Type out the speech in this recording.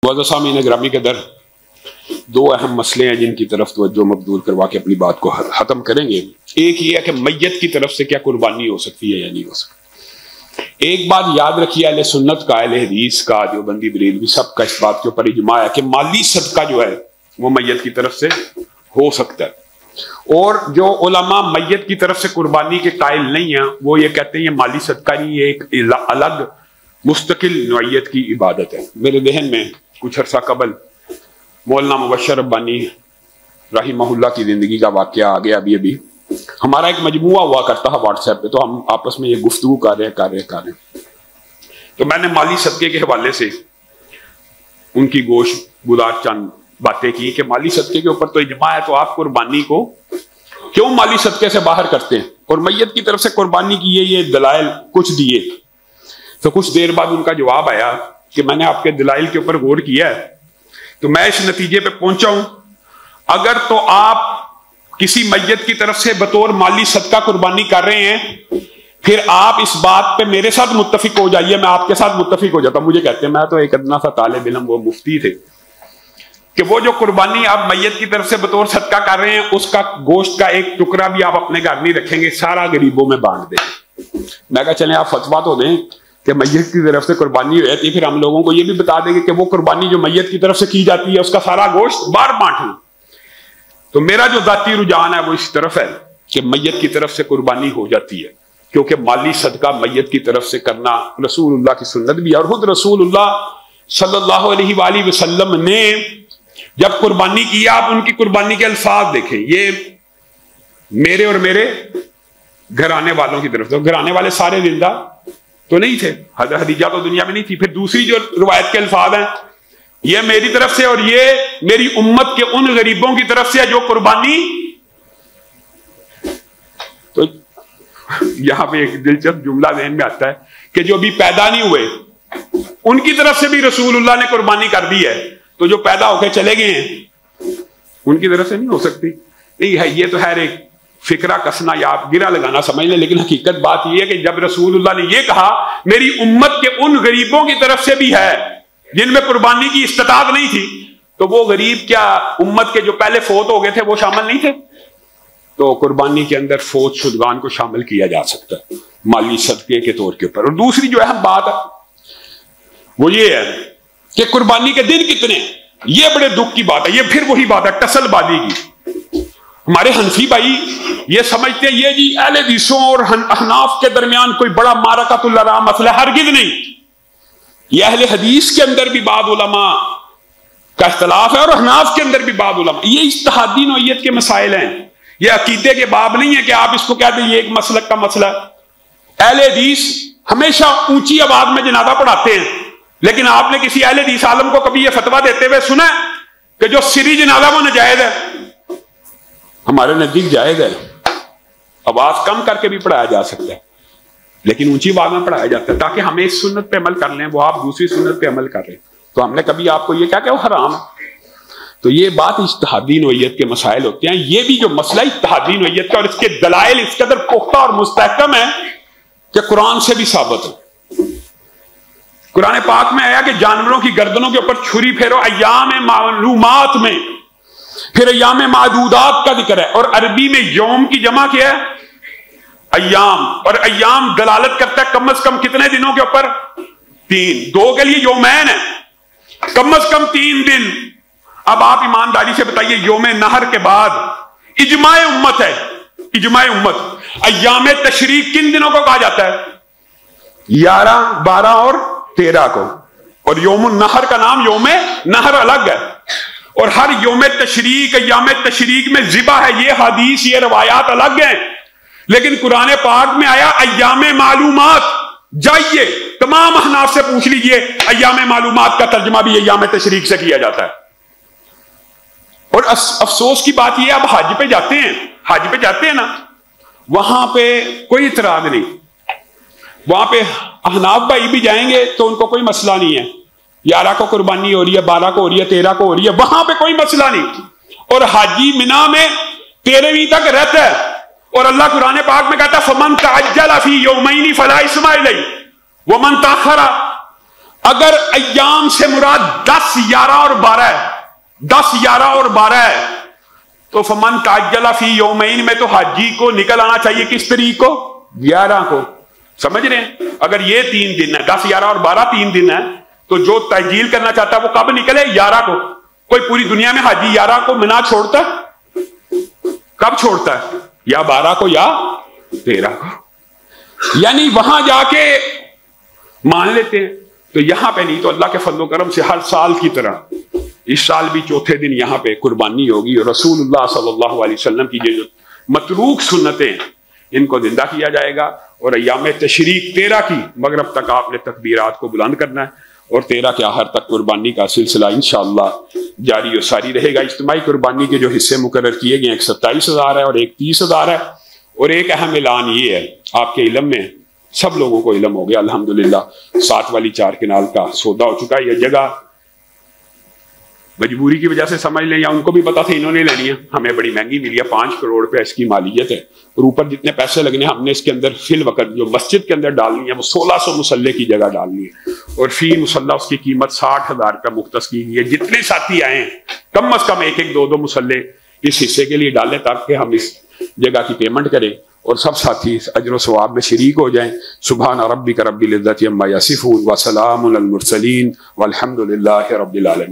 معزز سامعین گرامی کے در دو اہم مسئلے ہیں جن کی طرف توجہ مبذول کروا کے اپنی بات کو ختم کریں گے۔ ایک یہ ہے کہ میت کی طرف سے کیا قربانی ہو سکتی ہے یا نہیں ہو سکتی۔ ایک بات یاد رکھیے، اہل سنت کا، اہل حدیث کا، دیوبندی بریلوی سب کا اس بات کے اوپر اجماع ہے کہ مالی صدقہ جو ہے وہ میت کی طرف سے ہو سکتا ہے، اور جو علماء میت کی طرف سے قربانی کے قائل نہیں ہیں وہ یہ کہتے ہیں یہ مالی صدقہ نہیں، یہ ایک الگ مستقل نوعیت کی عبادت ہے۔ میرے ذہن میں کچھ عرصہ قبل مولانا مبشر ربانی رحمہ اللہ کی زندگی کا واقعہ آ گیا۔ ابھی ہمارا ایک مجموعہ ہوا کرتا ہے واٹس ایپ پہ، تو ہم آپس میں یہ گفتگو کر رہے تو میں نے مالی صدقے کے حوالے سے ان کی گوشت گزار چند باتیں کی کہ مالی صدقے کے اوپر تو اجماع ہے، تو آپ قربانی کو کیوں مالی صدقے سے باہر کرتے ہیں، اور میت کی طرف سے قربانی کی یہ دلائل کچھ دیے۔ تو کچھ دیر بعد ان کا جواب آیا کہ میں نے آپ کے دلائل کے اوپر غور کیا ہے، تو میں اس نتیجے پہ پہنچا ہوں اگر تو آپ کسی میت کی طرف سے بطور مالی صدقہ قربانی کر رہے ہیں پھر آپ اس بات پہ میرے ساتھ متفق ہو جائیے، میں آپ کے ساتھ متفق ہو جاتا ہوں۔ مجھے کہتے ہیں، میں تو ایک ادنا سا طالب علم، وہ مفتی تھے، کہ وہ جو قربانی آپ میت کی طرف سے بطور صدقہ کر رہے ہیں اس کا گوشت کا ایک ٹکڑا بھی آپ اپنے گھر نہیں رکھیں گے، سارا غریبوں میں بانٹ دیں۔ میں کہا چلیں آپ فتویٰ تو دیں کہ میت کی طرف سے قربانی ہو جاتی ہے، پھر ہم لوگوں کو یہ بھی بتا دیں گے کہ وہ قربانی جو میت کی طرف سے کی جاتی ہے اس کا سارا گوشت باہر بانٹنا۔ تو میرا جو ذاتی رجحان ہے وہ اس طرف ہے کہ میت کی طرف سے قربانی ہو جاتی ہے، کیونکہ مالی صدقہ میت کی طرف سے کرنا رسول اللہ کی سنت بھی ہے، اور خود رسول اللہ صلی اللہ علیہ وآلہ وسلم نے جب قربانی کی، آپ ان کی قربانی کے الفاظ دیکھیں، یہ میرے اور میرے گھرانے والوں کی طرف سے، گھرانے والے سارے زندہ تو نہیں تھے، حضرت خدیجہ تو دنیا میں نہیں تھی۔ پھر دوسری جو روایت کے الفاظ ہیں، یہ میری طرف سے اور یہ میری امت کے ان غریبوں کی طرف سے جو قربانی۔ تو یہاں پہ ایک دلچسپ جملہ ذہن میں آتا ہے کہ جو ابھی پیدا نہیں ہوئے ان کی طرف سے بھی رسول اللہ نے قربانی کر دی ہے، تو جو پیدا ہو کے چلے گئے ہیں ان کی طرف سے نہیں ہو سکتی۔ نہیں ہے، یہ تو ہے ایک فکرہ کسنا یا آپ گرا لگانا سمجھ لیں، لیکن حقیقت بات یہ ہے کہ جب رسول اللہ نے یہ کہا میری امت کے ان غریبوں کی طرف سے بھی ہے جن میں قربانی کی استطاعت نہیں تھی، تو وہ غریب کیا امت کے جو پہلے فوت ہو گئے تھے وہ شامل نہیں تھے؟ تو قربانی کے اندر فوت شدگان کو شامل کیا جا سکتا ہے مالی صدقے کے طور کے اوپر۔ اور دوسری جو اہم بات ہے وہ یہ ہے کہ قربانی کے دن کتنے، یہ بڑے دکھ کی بات ہے، یہ پھر وہی بات ہے ٹسل بازی کی۔ ہمارے حنفی بھائی یہ سمجھتے ہیں یہ جی اہل حدیثوں اور احناف کے درمیان کوئی بڑا معرکۃ الرا مسئلہ، ہرگز نہیں۔ یہ اہل حدیث کے اندر بھی بعض علماء کا اختلاف ہے اور احناف کے اندر بھی بعض علماء، یہ اجتہادی نوعیت کے مسائل ہیں، یہ عقیدے کے باب نہیں ہے کہ آپ اس کو کہتے ہیں یہ ایک مسلک کا مسئلہ ہے۔ اہل حدیث ہمیشہ اونچی آواز میں جنازہ پڑھاتے ہیں، لیکن آپ نے کسی اہل حدیث عالم کو کبھی یہ فتویٰ دیتے ہوئے سنا ہے کہ جو سری جنازہ وہ ناجائز ہے؟ ہمارے نزدیک جائز ہے، آواز کم کر کے بھی پڑھایا جا سکتا ہے، لیکن اونچی آواز میں پڑھایا جاتا ہے تاکہ ہمیں اس سنت پہ عمل کر لیں، وہ آپ دوسری سنت پہ عمل کر رہے ہیں، تو ہم نے کبھی آپ کو یہ کہا کہ وہ حرام ہے؟ تو یہ بات اجتہادی نوعیت کے مسائل ہوتے ہیں۔ یہ بھی جو مسئلہ اجتہادی نوعیت کا اور اس کے دلائل اس قدر پختہ اور مستحکم ہے کہ قرآن سے بھی ثابت ہے۔ قرآن پاک میں آیا کہ جانوروں کی گردنوں کے اوپر چھری پھیرو ایام معلومات میں، پھر ایام معدودات کا ذکر ہے، اور عربی میں یوم کی جمع کیا ہے ایام، اور ایام دلالت کرتا ہے کم از کم کتنے دنوں کے اوپر؟ 3، 2 کے لیے یومین ہے، کم از کم 3 دن۔ اب آپ ایمانداری سے بتائیے یوم نہر کے بعد اجماع امت ہے، اجماع امت، ایام تشریق کن دنوں کو کہا جاتا ہے؟ 11، 12 اور 13 کو، اور یوم النہر کا نام یوم نہر الگ ہے، اور ہر یوم تشریق ایام تشریق میں ذبح ہے، یہ حدیث یہ روایات الگ ہیں، لیکن قرآن پاک میں آیا ایام معلومات۔ جائیے تمام احناف سے پوچھ لیجئے، ایام معلومات کا ترجمہ بھی ایام تشریق سے کیا جاتا ہے۔ اور افسوس کی بات یہ، اب حج پہ جاتے ہیں، حج پہ جاتے ہیں نا، وہاں پہ کوئی اعتراض نہیں، وہاں پہ احناف بھائی بھی جائیں گے تو ان کو کوئی مسئلہ نہیں ہے، 11 کو قربانی ہو رہی ہے، 12 کو ہو رہی ہے، 13 کو ہو رہی ہے، وہاں پہ کوئی مسئلہ نہیں، اور حاجی مینا میں 13ویں تک رہتا ہے، اور اللہ قرآن پاک میں کہتا ہے فَمَن تَعَجَّلَ فِي يَوْمَيْنِ فَلَا إِثْمَ عَلَيْهِ وَمَن تَأَخَّرَ اگر ایام سے مراد 10 11 اور 12 ہے، 10 11 اور 12 ہے، تو فمن تعجل فی یومین میں تو حاجی کو نکل آنا چاہیے کس تاریخ کو؟ 11 کو. سمجھ رہے ہیں؟ اگر یہ 3 دن ہے، 10 11 اور 12 3 دن ہے، تو جو تحجیل کرنا چاہتا ہے وہ کب نکلے؟ 11 کو. کوئی پوری دنیا میں حاجی 11 کو منا چھوڑتا ہے؟ کب چھوڑتا ہے؟ یا 12 کو یا 13 کو. یعنی وہاں جا کے مان لیتے ہیں. تو یہاں پہ نہیں، تو اللہ کے فضل و کرم سے ہر سال کی طرح اس سال بھی چوتھے دن یہاں پہ قربانی ہوگی، اور رسول اللہ صلی اللہ علیہ وسلم کی جو متروک سنتیں ان کو زندہ کیا جائے گا. اور ایام تشریق 13 کی مغرب تک آپ نے تکبیرات کو بلند کرنا ہے، اور 13 کے آخر تک قربانی کا سلسلہ انشاءاللہ جاری و ساری رہے گا. اجتماعی قربانی کے جو حصے مقرر کیے گئے، ایک 27,000 ہے اور ایک 30,000 ہے. اور ایک اہم اعلان یہ ہے، آپ کے علم میں سب لوگوں کو علم ہو گیا الحمدللہ، 7 والی 4 کنال کا سودا ہو چکا ہے. یہ جگہ مجبوری کی وجہ سے سمجھ لیں، یا ان کو بھی پتا تھا انہوں نے لینی ہے، ہمیں بڑی مہنگی ملی ہے، 5 کروڑ روپے اس کی مالیت ہے. اور اوپر جتنے پیسے لگنے ہم نے اس کے اندر فی الوقت جو مسجد کے اندر ڈالنی ہے وہ 1600 مسلح کی جگہ ڈالنی ہے، اور فی مسلح اس کی قیمت 60,000 کا مختص کی گئی ہے. جتنے ساتھی آئے ہیں کم از کم 1-1 2 مسلح اس حصے کے لیے ڈالیں تاکہ ہم اس جگہ کی پیمنٹ کریں اور سب ساتھی اس اجر و ثواب میں شریک ہو جائیں. سبحان ربک رب العزت عما یصفون وسلام علی المرسلین والحمد للہ رب العالمین.